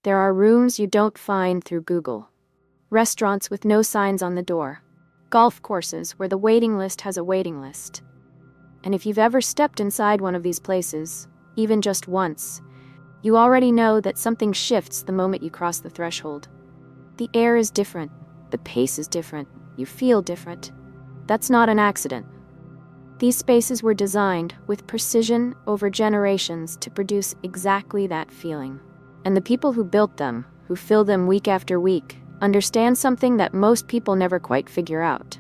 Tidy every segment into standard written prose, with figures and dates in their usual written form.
There are rooms you don't find through Google. Restaurants with no signs on the door. Golf courses where the waiting list has a waiting list. And if you've ever stepped inside one of these places, even just once, you already know that something shifts the moment you cross the threshold. The air is different. The pace is different. You feel different. That's not an accident. These spaces were designed with precision over generations to produce exactly that feeling. And the people who built them, who fill them week after week, understand something that most people never quite figure out.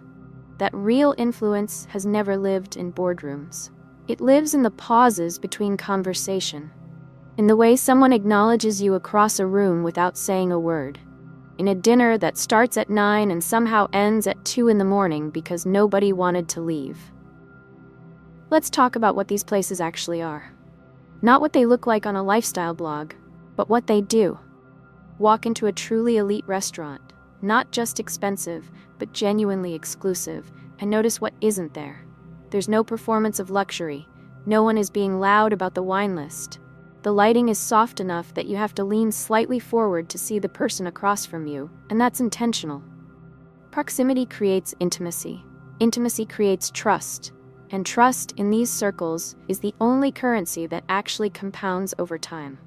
That real influence has never lived in boardrooms. It lives in the pauses between conversation, in the way someone acknowledges you across a room without saying a word, in a dinner that starts at 9 and somehow ends at 2 in the morning because nobody wanted to leave. Let's talk about what these places actually are. Not what they look like on a lifestyle blog, but what they do. Walk into a truly elite restaurant, not just expensive, but genuinely exclusive, and notice what isn't there. There's no performance of luxury. No one is being loud about the wine list. The lighting is soft enough that you have to lean slightly forward to see the person across from you, and that's intentional. Proximity creates intimacy. Intimacy creates trust. And trust in these circles is the only currency that actually compounds over time.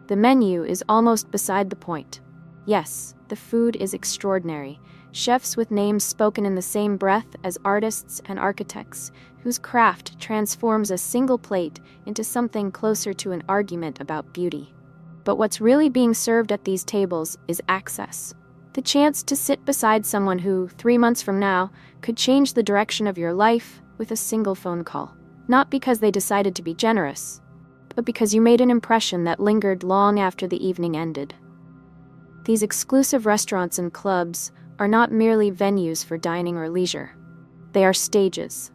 The menu is almost beside the point. Yes, the food is extraordinary. Chefs with names spoken in the same breath as artists and architects, whose craft transforms a single plate into something closer to an argument about beauty. But what's really being served at these tables is access. The chance to sit beside someone who, 3 months from now, could change the direction of your life with a single phone call. Not because they decided to be generous, but because you made an impression that lingered long after the evening ended. These exclusive restaurants and clubs are not merely venues for dining or leisure. They are stages.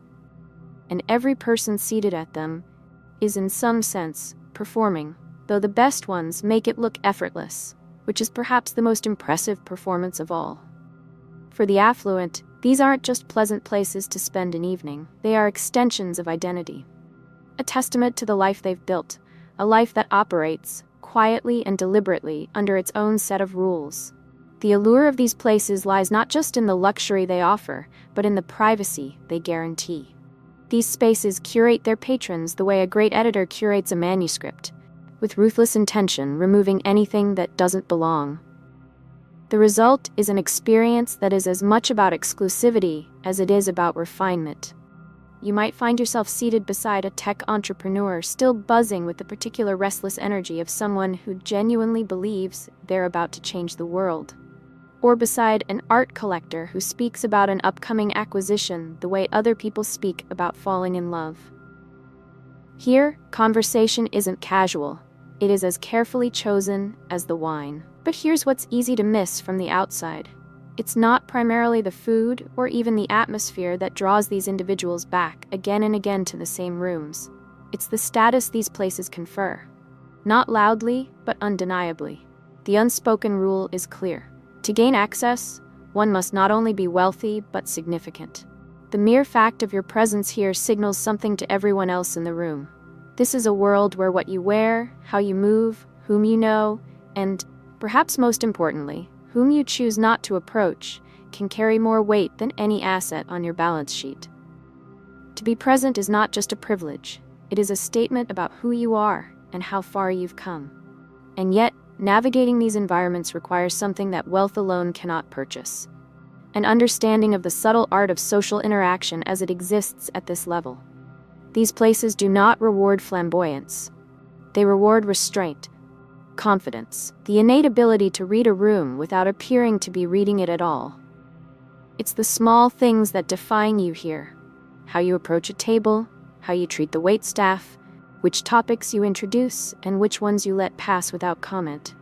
And every person seated at them is in some sense performing, though the best ones make it look effortless, which is perhaps the most impressive performance of all. For the affluent, these aren't just pleasant places to spend an evening, they are extensions of identity. A testament to the life they've built, a life that operates, quietly and deliberately, under its own set of rules. The allure of these places lies not just in the luxury they offer, but in the privacy they guarantee. These spaces curate their patrons the way a great editor curates a manuscript, with ruthless intention, removing anything that doesn't belong. The result is an experience that is as much about exclusivity as it is about refinement. You might find yourself seated beside a tech entrepreneur still buzzing with the particular restless energy of someone who genuinely believes they're about to change the world. Or beside an art collector who speaks about an upcoming acquisition the way other people speak about falling in love. Here, conversation isn't casual. It is as carefully chosen as the wine. But here's what's easy to miss from the outside. It's not primarily the food or even the atmosphere that draws these individuals back again and again to the same rooms. It's the status these places confer. Not loudly, but undeniably. The unspoken rule is clear. To gain access, one must not only be wealthy, but significant. The mere fact of your presence here signals something to everyone else in the room. This is a world where what you wear, how you move, whom you know, and, perhaps most importantly, whom you choose not to approach, can carry more weight than any asset on your balance sheet. To be present is not just a privilege, it is a statement about who you are and how far you've come. And yet, navigating these environments requires something that wealth alone cannot purchase: an understanding of the subtle art of social interaction as it exists at this level. These places do not reward flamboyance. They reward restraint, confidence, the innate ability to read a room without appearing to be reading it at all. It's the small things that define you here: how you approach a table, how you treat the waitstaff, which topics you introduce, and which ones you let pass without comment.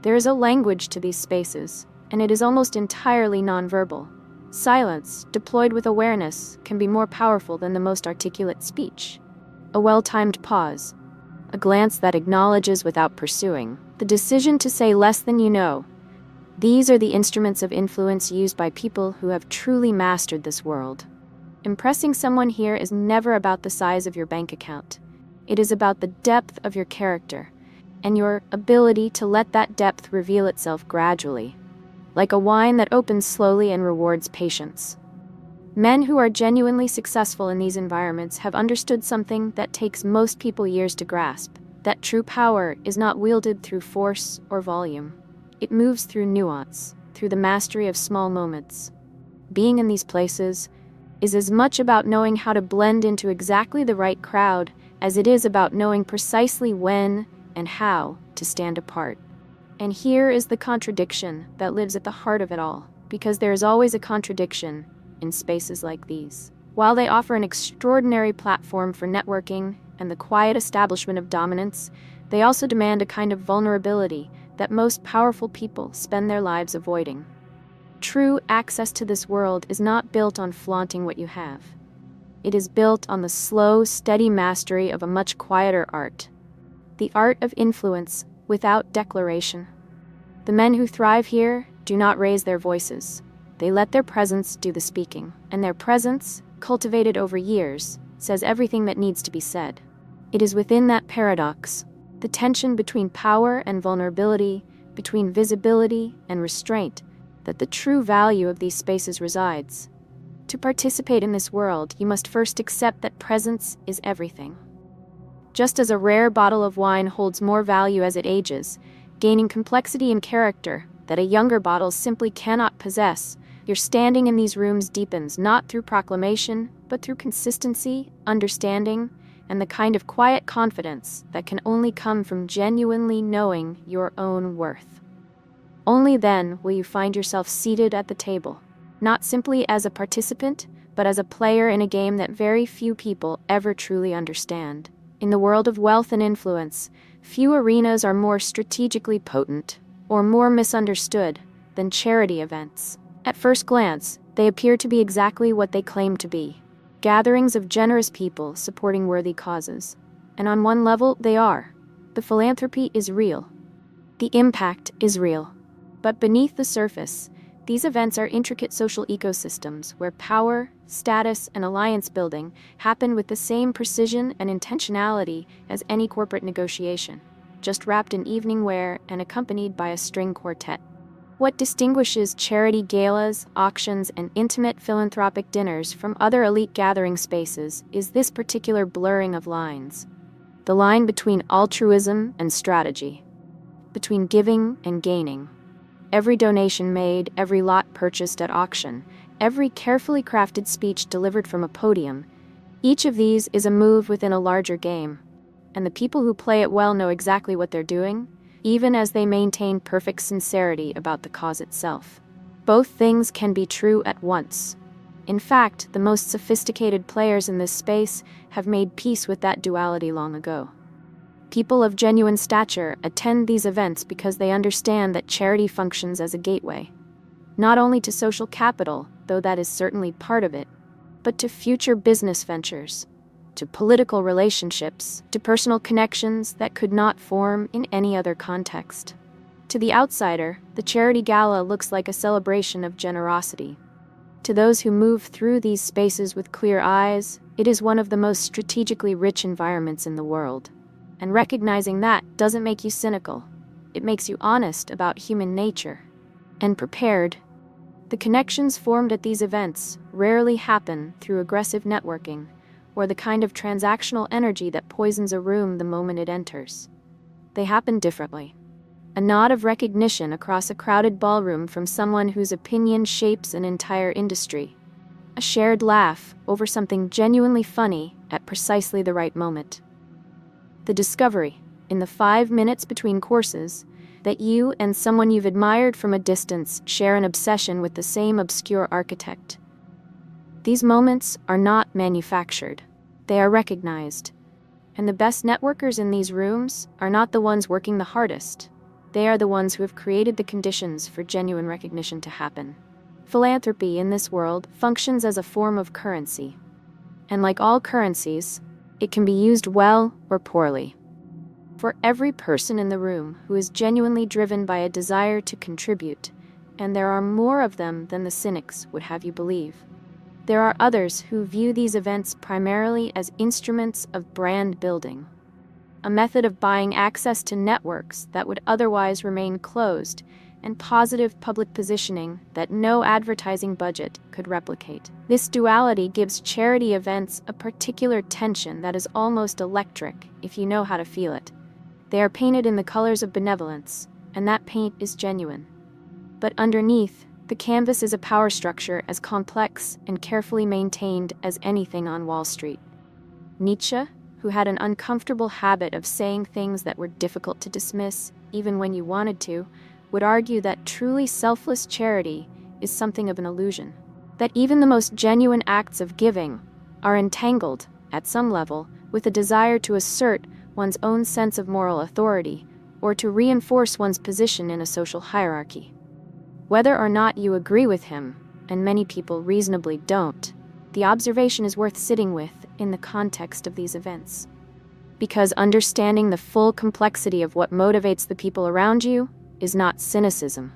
There is a language to these spaces, and it is almost entirely nonverbal. Silence, deployed with awareness, can be more powerful than the most articulate speech. A well-timed pause, a glance that acknowledges without pursuing, the decision to say less than you know. These are the instruments of influence used by people who have truly mastered this world. Impressing someone here is never about the size of your bank account. It is about the depth of your character. and your ability to let that depth reveal itself gradually, like a wine that opens slowly and rewards patience. Men who are genuinely successful in these environments have understood something that takes most people years to grasp, that true power is not wielded through force or volume. It moves through nuance, through the mastery of small moments. Being in these places is as much about knowing how to blend into exactly the right crowd as it is about knowing precisely when and how to stand apart. And here is the contradiction that lives at the heart of it all, because there is always a contradiction in spaces like these. While they offer an extraordinary platform for networking and the quiet establishment of dominance, they also demand a kind of vulnerability that most powerful people spend their lives avoiding. True access to this world is not built on flaunting what you have. It is built on the slow, steady mastery of a much quieter art. The art of influence without declaration. The men who thrive here do not raise their voices. They let their presence do the speaking, and their presence, cultivated over years, says everything that needs to be said. It is within that paradox, the tension between power and vulnerability, between visibility and restraint, that the true value of these spaces resides. To participate in this world, you must first accept that presence is everything. Just as a rare bottle of wine holds more value as it ages, gaining complexity and character that a younger bottle simply cannot possess, your standing in these rooms deepens not through proclamation, but through consistency, understanding, and the kind of quiet confidence that can only come from genuinely knowing your own worth. Only then will you find yourself seated at the table, not simply as a participant, but as a player in a game that very few people ever truly understand. In the world of wealth and influence, few arenas are more strategically potent or more misunderstood than charity events. At first glance, they appear to be exactly what they claim to be: gatherings of generous people supporting worthy causes. And on one level, they are. The philanthropy is real. The impact is real. But beneath the surface, these events are intricate social ecosystems where power, status, and alliance building happen with the same precision and intentionality as any corporate negotiation, just wrapped in evening wear and accompanied by a string quartet. What distinguishes charity galas, auctions, and intimate philanthropic dinners from other elite gathering spaces is this particular blurring of lines. The line between altruism and strategy, between giving and gaining. Every donation made, every lot purchased at auction, every carefully crafted speech delivered from a podium, each of these is a move within a larger game, and the people who play it well know exactly what they're doing, even as they maintain perfect sincerity about the cause itself. Both things can be true at once. In fact, the most sophisticated players in this space have made peace with that duality long ago. People of genuine stature attend these events because they understand that charity functions as a gateway, not only to social capital, though that is certainly part of it, but to future business ventures, to political relationships, to personal connections that could not form in any other context. To the outsider, the charity gala looks like a celebration of generosity. To those who move through these spaces with clear eyes, it is one of the most strategically rich environments in the world. And recognizing that doesn't make you cynical. It makes you honest about human nature. And prepared. The connections formed at these events rarely happen through aggressive networking, or the kind of transactional energy that poisons a room the moment it enters. They happen differently. A nod of recognition across a crowded ballroom from someone whose opinion shapes an entire industry. A shared laugh over something genuinely funny at precisely the right moment. The discovery, in the 5 minutes between courses, that you and someone you've admired from a distance share an obsession with the same obscure architect. These moments are not manufactured. They are recognized. And the best networkers in these rooms are not the ones working the hardest. They are the ones who have created the conditions for genuine recognition to happen. Philanthropy in this world functions as a form of currency. And like all currencies, it can be used well or poorly. For every person in the room who is genuinely driven by a desire to contribute, and there are more of them than the cynics would have you believe, there are others who view these events primarily as instruments of brand building. a method of buying access to networks that would otherwise remain closed, and positive public positioning that no advertising budget could replicate. This duality gives charity events a particular tension that is almost electric if you know how to feel it. They are painted in the colors of benevolence, and that paint is genuine. But underneath, the canvas is a power structure as complex and carefully maintained as anything on Wall Street. Nietzsche, who had an uncomfortable habit of saying things that were difficult to dismiss, even when you wanted to, would argue that truly selfless charity is something of an illusion. That even the most genuine acts of giving are entangled, at some level, with a desire to assert one's own sense of moral authority or to reinforce one's position in a social hierarchy. Whether or not you agree with him, and many people reasonably don't, the observation is worth sitting with in the context of these events. Because understanding the full complexity of what motivates the people around you is not cynicism.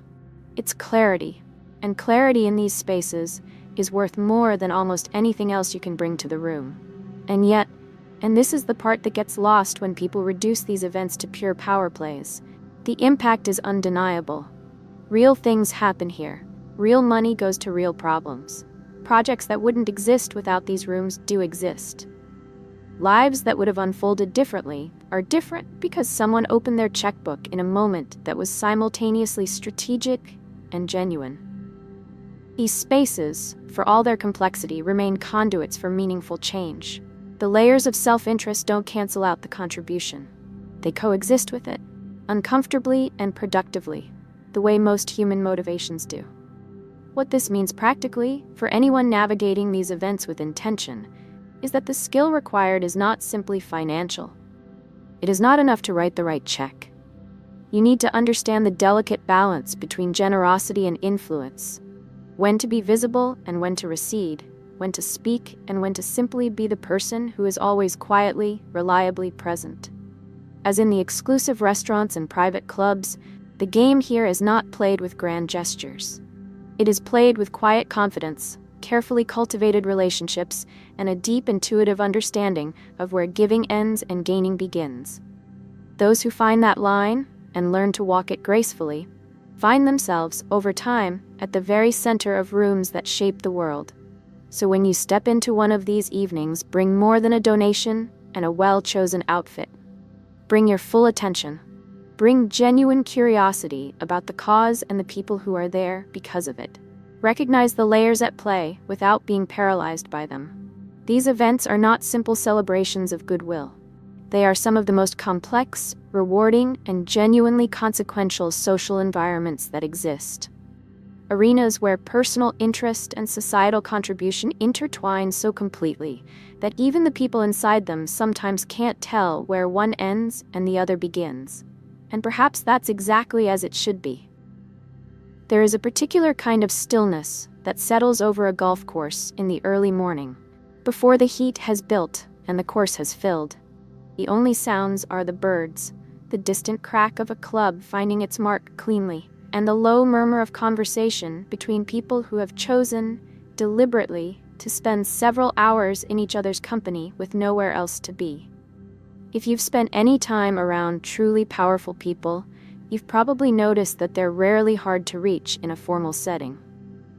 It's clarity, and clarity in these spaces is worth more than almost anything else you can bring to the room. And yet, and this is the part that gets lost when people reduce these events to pure power plays, the impact is undeniable. Real things happen here. Real money goes to real problems. Projects that wouldn't exist without these rooms do exist. Lives that would have unfolded differently are different because someone opened their checkbook in a moment that was simultaneously strategic and genuine. These spaces, for all their complexity, remain conduits for meaningful change. The layers of self-interest don't cancel out the contribution. They coexist with it, uncomfortably and productively, the way most human motivations do. What this means practically, for anyone navigating these events with intention, is that the skill required is not simply financial. It is not enough to write the right check. You need to understand the delicate balance between generosity and influence, when to be visible and when to recede, when to speak and when to simply be the person who is always quietly, reliably present. As in the exclusive restaurants and private clubs, the game here is not played with grand gestures. It is played with quiet confidence, carefully cultivated relationships, and a deep intuitive understanding of where giving ends and gaining begins. Those who find that line, and learn to walk it gracefully, find themselves, over time, at the very center of rooms that shape the world. So when you step into one of these evenings, bring more than a donation and a well-chosen outfit. Bring your full attention. Bring genuine curiosity about the cause and the people who are there because of it. Recognize the layers at play without being paralyzed by them. These events are not simple celebrations of goodwill. They are some of the most complex, rewarding, and genuinely consequential social environments that exist. Arenas where personal interest and societal contribution intertwine so completely that even the people inside them sometimes can't tell where one ends and the other begins. And perhaps that's exactly as it should be. There is a particular kind of stillness that settles over a golf course in the early morning, before the heat has built and the course has filled. The only sounds are the birds, the distant crack of a club finding its mark cleanly, and the low murmur of conversation between people who have chosen, deliberately, to spend several hours in each other's company with nowhere else to be. If you've spent any time around truly powerful people, you've probably noticed that they're rarely hard to reach in a formal setting.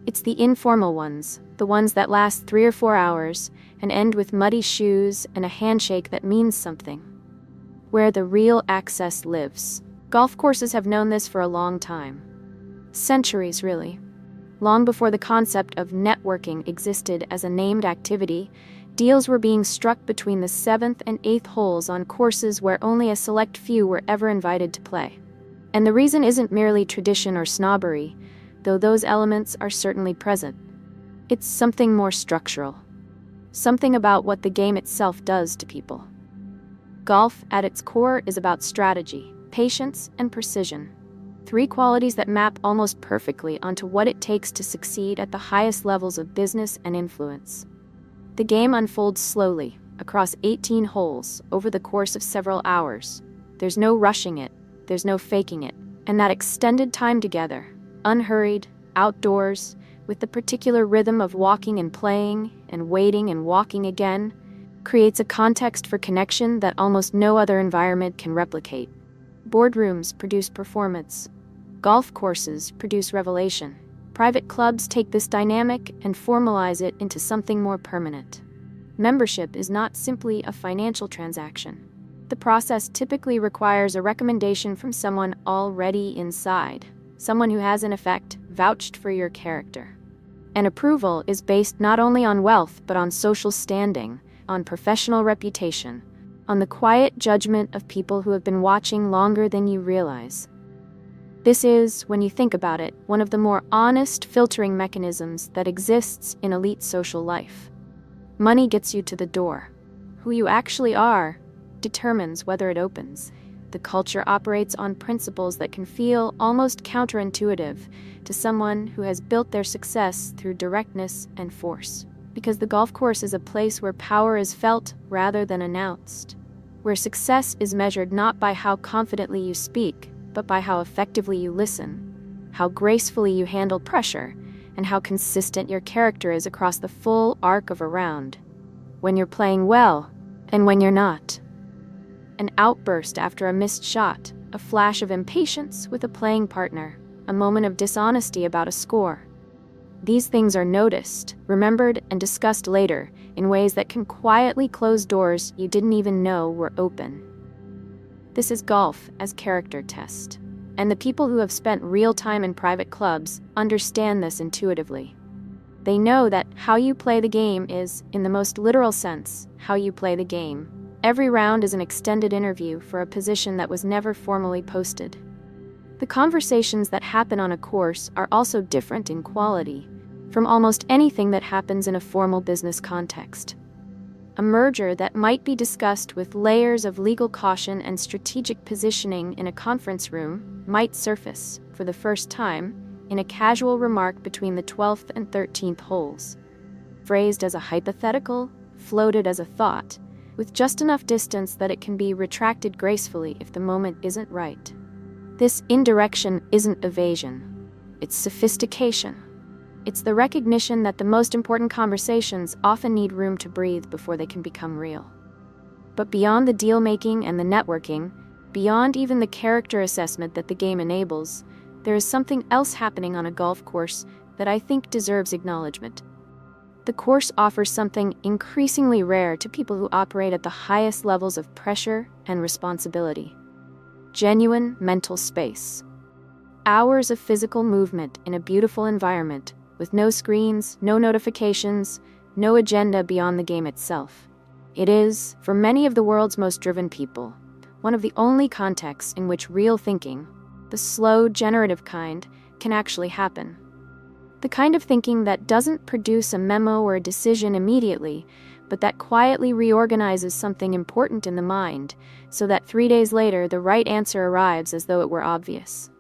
It's the informal ones, the ones that last 3 or 4 hours and end with muddy shoes and a handshake that means something, where the real access lives. Golf courses have known this for a long time. Centuries, really. Long before the concept of networking existed as a named activity, deals were being struck between the 7th and 8th holes on courses where only a select few were ever invited to play. And the reason isn't merely tradition or snobbery, though those elements are certainly present. It's something more structural. Something about what the game itself does to people. Golf, at its core, is about strategy, patience, and precision. 3 qualities that map almost perfectly onto what it takes to succeed at the highest levels of business and influence. The game unfolds slowly, across 18 holes, over the course of several hours. There's no rushing it, there's no faking it, and that extended time together, unhurried, outdoors, with the particular rhythm of walking and playing, and waiting and walking again, creates a context for connection that almost no other environment can replicate. Boardrooms produce performance. Golf courses produce revelation. Private clubs take this dynamic and formalize it into something more permanent. Membership is not simply a financial transaction. The process typically requires a recommendation from someone already inside, someone who has, in effect, vouched for your character. And approval is based not only on wealth, but on social standing, on professional reputation, on the quiet judgment of people who have been watching longer than you realize. This is, when you think about it, one of the more honest filtering mechanisms that exists in elite social life. Money gets you to the door. Who you actually are determines whether it opens. The culture operates on principles that can feel almost counterintuitive to someone who has built their success through directness and force. Because the golf course is a place where power is felt rather than announced, where success is measured not by how confidently you speak, but by how effectively you listen, how gracefully you handle pressure, and how consistent your character is across the full arc of a round. When you're playing well, and when you're not. An outburst after a missed shot, a flash of impatience with a playing partner, a moment of dishonesty about a score. These things are noticed, remembered, and discussed later in ways that can quietly close doors you didn't even know were open. This is golf as character test, and the people who have spent real time in private clubs understand this intuitively. They know that how you play the game is, in the most literal sense, how you play the game. Every round is an extended interview for a position that was never formally posted. The conversations that happen on a course are also different in quality from almost anything that happens in a formal business context. A merger that might be discussed with layers of legal caution and strategic positioning in a conference room might surface, for the first time, in a casual remark between the 12th and 13th holes. Phrased as a hypothetical, floated as a thought, with just enough distance that it can be retracted gracefully if the moment isn't right. This indirection isn't evasion. It's sophistication. It's the recognition that the most important conversations often need room to breathe before they can become real. But beyond the deal-making and the networking, beyond even the character assessment that the game enables, there is something else happening on a golf course that I think deserves acknowledgement. The course offers something increasingly rare to people who operate at the highest levels of pressure and responsibility. Genuine mental space. Hours of physical movement in a beautiful environment, with no screens, no notifications, no agenda beyond the game itself. It is, for many of the world's most driven people, one of the only contexts in which real thinking, the slow, generative kind, can actually happen. The kind of thinking that doesn't produce a memo or a decision immediately, but that quietly reorganizes something important in the mind, so that 3 days later the right answer arrives as though it were obvious.